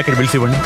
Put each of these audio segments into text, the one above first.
Packet bills ఇవ్వండి.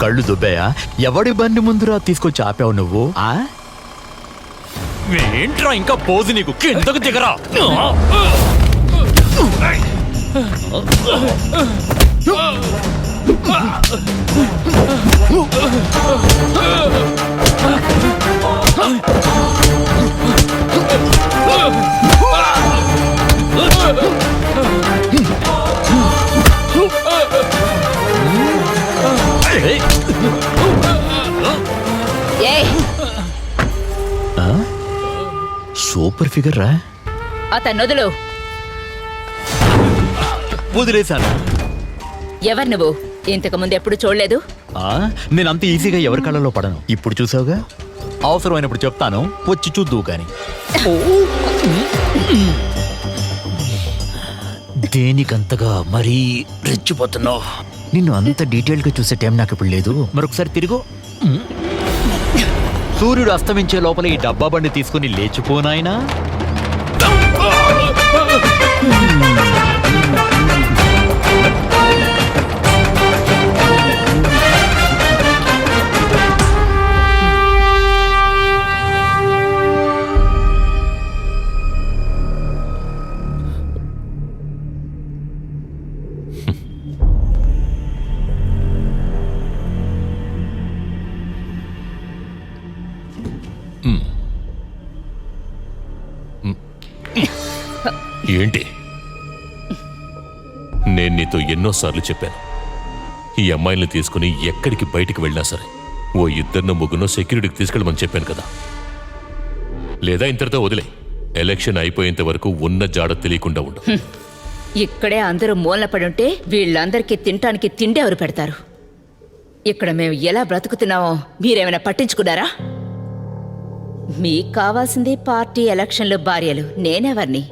కళ్ళు దుబ్బాయా? ఎవడి బండి ముందురా తీసుకొచ్చి ఆపావు నువ్వు? ఏంట్రా ఇంకా పోజు నీకు? కిందకు దిగరా. సూపర్ ఫిగర్ రా. అతను వదులు. వదిలేశాను. ఎవరు నువ్వు? ఇంతకు ముందు ఎప్పుడు చూడలేదు. నేను అంత ఈజీగా ఎవరి కళ్ళలో పడను. ఇప్పుడు చూసావుగా, అవసరమైనప్పుడు చెప్తాను, వచ్చి చూద్దువు కానీ. దేనికంతగా మరీ రెచ్చిపోతున్నావు? నిన్ను అంత డీటెయిల్గా చూసే టైం నాకు ఇప్పుడు లేదు. మరొకసారి తిరుగు. సూర్యుడు అస్తమించే లోపల ఈ డబ్బా బండి తీసుకుని లేచిపోనాయనా. ఏంటి? నేను నీతో ఎన్నోసార్లు చెప్పాను, ఈ అమ్మాయిల్ని తీసుకుని ఎక్కడికి బయటికి వెళ్ళినా సరే ఓ ఇద్దరినో ముగ్గునో సెక్యూరిటీకి తీసుకెళ్ళమని చెప్పాను కదా. లేదా ఇంతటితో వదిలే, ఎలక్షన్ అయిపోయేంత వరకు ఉన్న జాడ తెలియకుండా ఉండు. ఇక్కడే అందరూ మూలన పడుంటే వీళ్ళందరికీ తినటానికి తిండి ఎవరు పెడతారు? ఇక్కడ మేము ఎలా బ్రతుకుతున్నామో మీరేమైనా పట్టించుకున్నారా? మీకు కావాల్సింది పార్టీ ఎలక్షన్లు భార్యలు. నేనెవర్ని?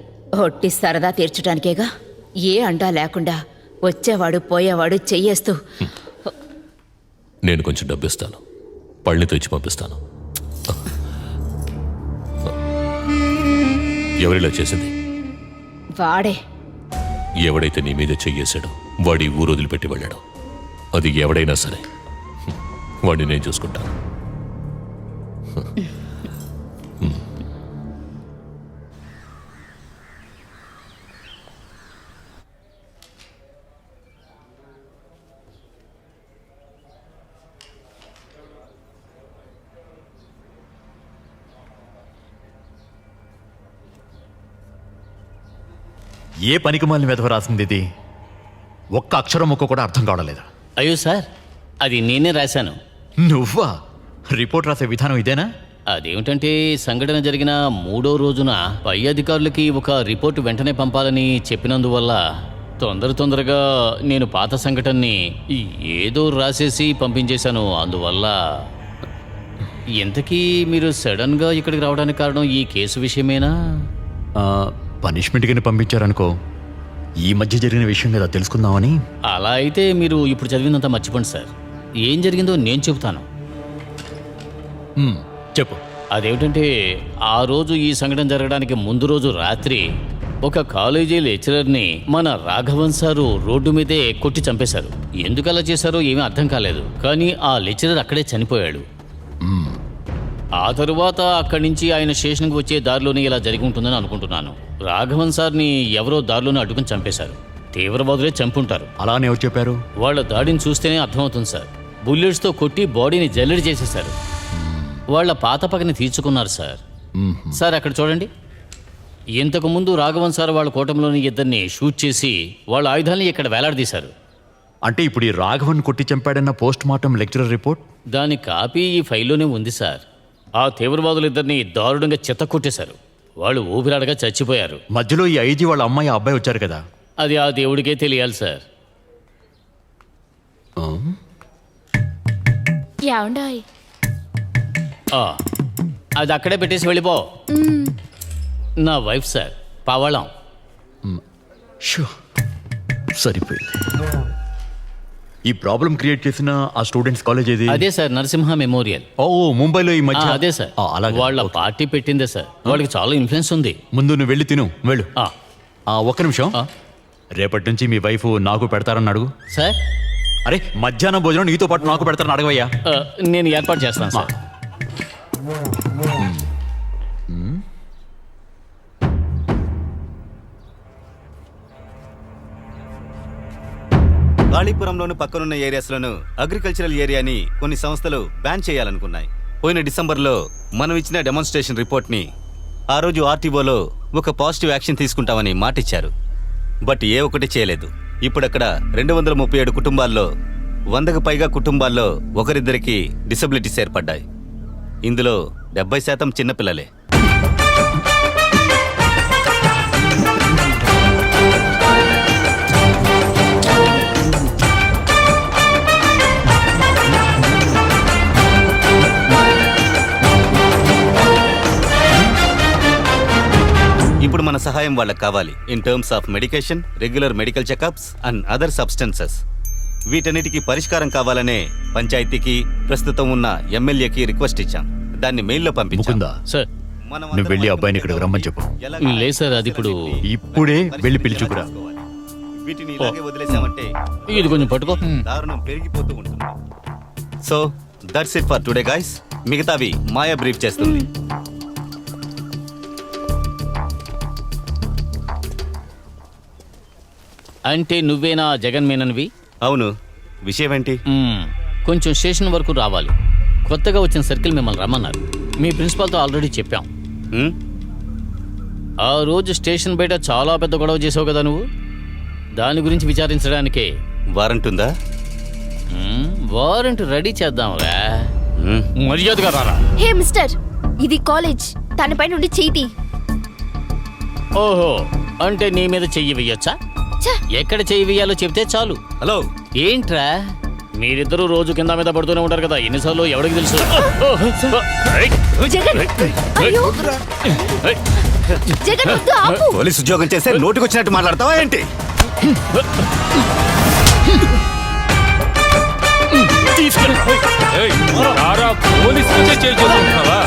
ఒట్టి సరదా తీర్చడానికేగా. ఏ అండా లేకుండా వచ్చేవాడు పోయేవాడు చెయ్యేస్తూ. నేను కొంచెం డబ్బిస్తాను, పళ్ళనితో ఇచ్చి పంపిస్తాను. ఎవరిలా చేసింది? వాడే. ఎవడైతే నీ మీద చెయ్యేశాడో వాడి ఊరు వదిలిపెట్టి వెళ్ళాడు. అది ఎవడైనా సరే వాడిని నేను చూసుకుంటాను. ఏ పనికి మాలిన వెధవ రాసింది ఇది? ఒక్క అక్షరం ముక్క కూడా అర్థం కావడలేదు. అయ్యో సార్, అది నేనే రాశాను. నువ్వా? రిపోర్ట్ రాసే విధానం ఇదేనా? అదేమిటంటే, సంఘటన జరిగిన 3వ రోజున పై అధికారులకి ఒక రిపోర్టు వెంటనే పంపాలని చెప్పినందువల్ల తొందరగా నేను పాత సంఘటనని ఏదో రాసేసి పంపించేశాను. అందువల్ల ఇంతకీ మీరు సడన్గా ఇక్కడికి రావడానికి కారణం ఈ కేసు విషయమేనా? పనిష్మెంట్ కింద పంపించారనుకో. ఈ మధ్య జరిగిన విషయం కదా తెలుసుకుందామని. అలా అయితే మీరు ఇప్పుడు చదివినంత మర్చిపోండి సార్. ఏం జరిగిందో నేను చెబుతాను. చెప్పు. అదేమిటంటే, ఆ రోజు ఈ సంఘటన జరగడానికి ముందు రోజు రాత్రి ఒక కాలేజీ లెక్చరర్ని మన రాఘవన్ సారు రోడ్డు మీదే కొట్టి చంపేశారు. ఎందుకు అలా చేశారో ఏమీ అర్థం కాలేదు, కానీ ఆ లెక్చరర్ అక్కడే చనిపోయాడు. ఆ తరువాత అక్కడి నుంచి ఆయన స్టేషన్కి వచ్చే దారిలోనే ఇలా జరిగి ఉంటుందని అనుకుంటున్నాను. రాఘవన్ సార్ని ఎవరో దారిలోనే అడ్డుకుని చంపేశారు. తీవ్రవాదులే చంపుంటారు. అలానే ఎవరు చెప్పారు? వాళ్ళ దాడిని చూస్తేనే అర్థమవుతుంది సార్. బుల్లెట్స్తో కొట్టి బాడీని జల్లెడి చేసేశారు. వాళ్ళ పాత పగని తీర్చుకున్నారు సార్. సార్ అక్కడ చూడండి, ఇంతకు ముందు రాఘవన్ సార్ వాళ్ళ కూటమిలోని ఇద్దరిని షూట్ చేసి వాళ్ళ ఆయుధాల్ని ఇక్కడ వేలాడదీశారు. అంటే ఇప్పుడు ఈ రాఘవన్ కొట్టి చంపాడన్న పోస్ట్ మార్టం లెక్చరర్ రిపోర్ట్? దాని కాపీ ఈ ఫైల్లోనే ఉంది సార్. ఆ తీవ్రవాదులు ఇద్దరిని దారుణంగా చెత్తకొట్టేశారు. వాళ్ళు ఊపిరాడగా చచ్చిపోయారు. మధ్యలో ఈ ఐజీ వాళ్ళ అమ్మాయి అబ్బాయి వచ్చారు కదా. అది ఆ దేవుడికే తెలియాలి సార్. యాండాయ్ ఆ, అది అక్కడే పెట్టేసి వెళ్ళిపో. నా వైఫ్ సార్, పవళం. షూ, సరిపోయింది. ఈ ప్రాబ్లం క్రియేట్ చేసిన ఆ స్టూడెంట్స్ కాలేజ్ ఏది? అదే సార్, నరసింహ మెమోరియల్. ఓ, ముంబైలో ఈ మధ్య. అదే సార్. అలాగే. వాళ్ళ పార్టీ పెట్టిందే సార్. వాళ్ళకి చాలా ఇన్ఫ్లుయెన్స్ ఉంది. ముందు నువ్వు వెళ్ళి తిను, వెళ్ళు. ఆ, ఒక్క నిమిషం. రేపటి నుంచి మీ వైఫ్ నాకు పెడతారని అడుగు. సార్, అరే, మధ్యాహ్నం భోజనం నీతో పాటు నాకు పెడతారని అడగవయ్యా. నేను ఏర్పాటు చేస్తాను సార్. కాళీపురంలోను పక్కనున్న ఏరియాస్లోను అగ్రికల్చరల్ ఏరియాని కొన్ని సంస్థలు బ్యాన్ చేయాలనుకున్నాయి. పోయిన డిసెంబర్లో మనం ఇచ్చిన డెమాన్స్ట్రేషన్ రిపోర్ట్ని ఆ రోజు ఆర్టీఓలో ఒక పాజిటివ్ యాక్షన్ తీసుకుంటామని మాటిచ్చారు. బట్ ఏ ఒక్కటి చేయలేదు. ఇప్పుడక్కడ 237 కుటుంబాల్లో 100కు పైగా కుటుంబాల్లో ఒకరిద్దరికి డిసబిలిటీస్ ఏర్పడ్డాయి. ఇందులో 70% చిన్నపిల్లలే. ఇప్పుడు మన సహాయం వాళ్ళకి కావాలి. In terms of medication, regular medical checkups and other substances. వీటన్నిటికీ పరిష్కారం కావాలనే పంచాయతీకి, ప్రస్తుతం ఉన్న ఎమ్మెల్యేకి రిక్వెస్ట్ ఇచ్చాం. దాన్ని మెయిల్లో పంపించాం. ముకుందా, సార్, నువ్వు వెళ్ళి అబ్బాయిని ఇక్కడికి రమ్మని చెప్పు. లేదు సార్, అది ఇప్పుడు ఇప్పుడే వెళ్ళి పిలుచుకురా. వీటిని ఇలాగే వదిలేసామంటే ఇది కొంచెం పట్టుకో. దారుణం పెరిగిపోతూ ఉంటుంది. So that's it for today guys. మిగతావి మాయా బ్రీఫ్ చేస్తుంది. అంటే నువ్వేనా జగన్ మేనన్వి? అవును, విషయం ఏంటి? కొంచెం స్టేషన్ వరకు రావాలి. కొత్తగా వచ్చిన సర్కిల్ మిమ్మల్ని రమ్మన్నారు. మీ ప్రిన్సిపాల్తో ఆల్రెడీ చెప్పాం. హ్మ్? ఆ రోజు స్టేషన్ బయట చాలా పెద్ద గొడవ చేసావు కదా నువ్వు. దాని గురించి విచారించడానికే. వారెంట్ ఉందా? వారెంట్ రెడీ చేద్దాంరా. హ్మ్. మర్యాదగా రారా. హే మిస్టర్, ఇది కాలేజ్. తనపై నుండి చేతి. ఓహో, అంటే నీ మీద చెయ్యి వెయ్యొచ్చా? ఛ! ఎక్కడ చెయ్యి వెయ్యాలో చెప్తే చాలు. హలో, ఏంట్రా, మీరిద్దరూ రోజు కింద మీద పడుతూనే ఉంటారు కదా, ఎన్నిసార్లు ఎవరికి తెలుసు? జగన్, అయ్యో! జగన్, వద్దు, ఆపు. పోలీస్ ఉద్యోగం చేస్తే నోటికొచ్చినట్టు మాట్లాడతావా ఏంటి? పోలీసు చేసుకుంటున్నావా?